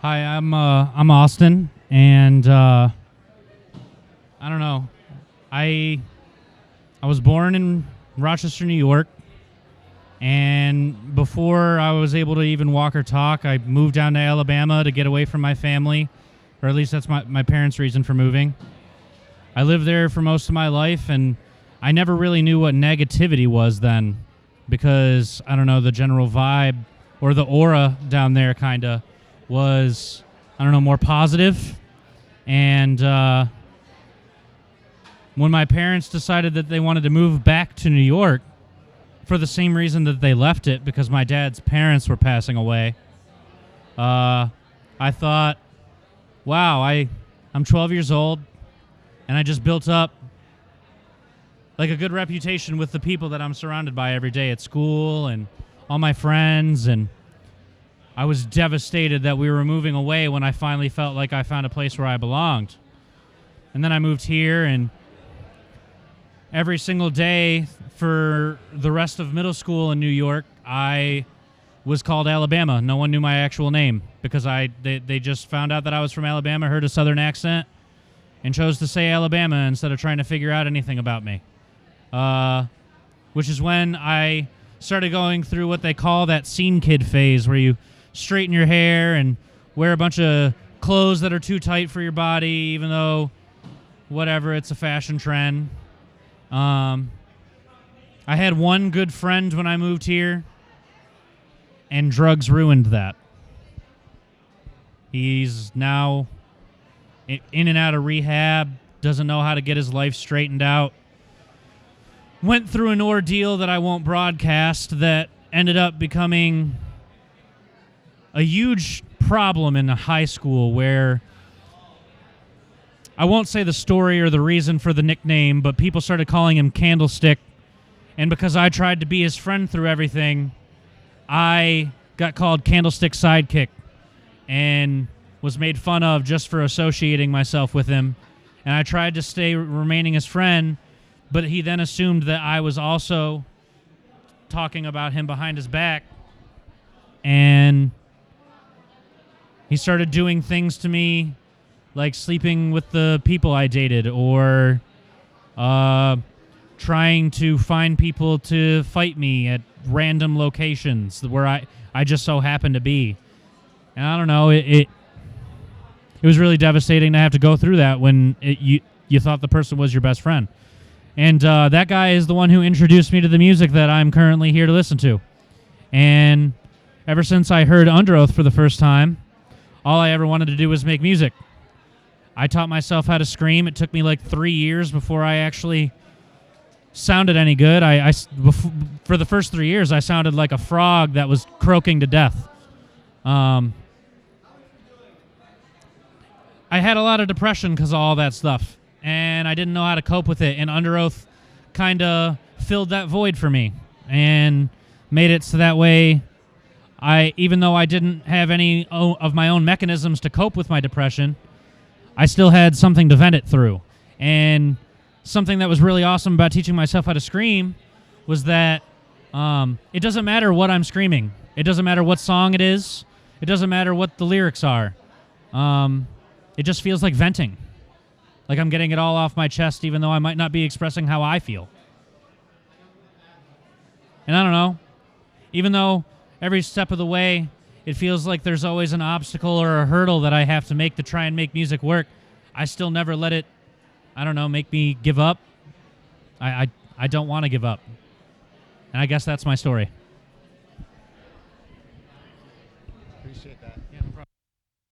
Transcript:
Hi, I'm Austin, and I don't know. I I was born in Rochester, New York, and before I was able to even walk or talk, I moved down to Alabama to get away from my family, or at least that's my parents' reason for moving. I lived there for most of my life, and I never really knew what negativity was then, because I don't know, the general vibe or the aura down there kind of was, I don't know, more positive. And when my parents decided that they wanted to move back to New York for the same reason that they left it, because my dad's parents were passing away, I thought, wow, I'm 12 years old, and I just built up like a good reputation with the people that I'm surrounded by every day at school and all my friends, and I was devastated that we were moving away when I finally felt like I found a place where I belonged. And then I moved here, and every single day for the rest of middle school in New York, I was called Alabama. No one knew my actual name because they just found out that I was from Alabama, heard a southern accent, and chose to say Alabama instead of trying to figure out anything about me. Which is when I started going through what they call that scene kid phase, where you straighten your hair and wear a bunch of clothes that are too tight for your body, even though, whatever, it's a fashion trend. I had one good friend when I moved here, and drugs ruined that. He's now in and out of rehab, doesn't know how to get his life straightened out. Went through an ordeal that I won't broadcast that ended up becoming a huge problem in high school, where I won't say the story or the reason for the nickname, but people started calling him Candlestick, and because I tried to be his friend through everything, I got called Candlestick Sidekick and was made fun of just for associating myself with him. And I tried to stay remaining his friend, but he then assumed that I was also talking about him behind his back, and he started doing things to me like sleeping with the people I dated, or trying to find people to fight me at random locations where I just so happened to be. And I don't know, it was really devastating to have to go through that when you thought the person was your best friend. And that guy is the one who introduced me to the music that I'm currently here to listen to. And ever since I heard Underoath for the first time, all I ever wanted to do was make music. I taught myself how to scream. It took me like 3 years before I actually sounded any good. For the first 3 years, I sounded like a frog that was croaking to death. I had a lot of depression because of all that stuff, and I didn't know how to cope with it, and Underoath kind of filled that void for me and made it so that way even though I didn't have any of my own mechanisms to cope with my depression, I still had something to vent it through. And something that was really awesome about teaching myself how to scream was that it doesn't matter what I'm screaming. It doesn't matter what song it is. It doesn't matter what the lyrics are. It just feels like venting. Like I'm getting it all off my chest, even though I might not be expressing how I feel. And I don't know. Even though every step of the way, it feels like there's always an obstacle or a hurdle that I have to make to try and make music work, I still never let it, I don't know, make me give up. I don't want to give up. And I guess that's my story.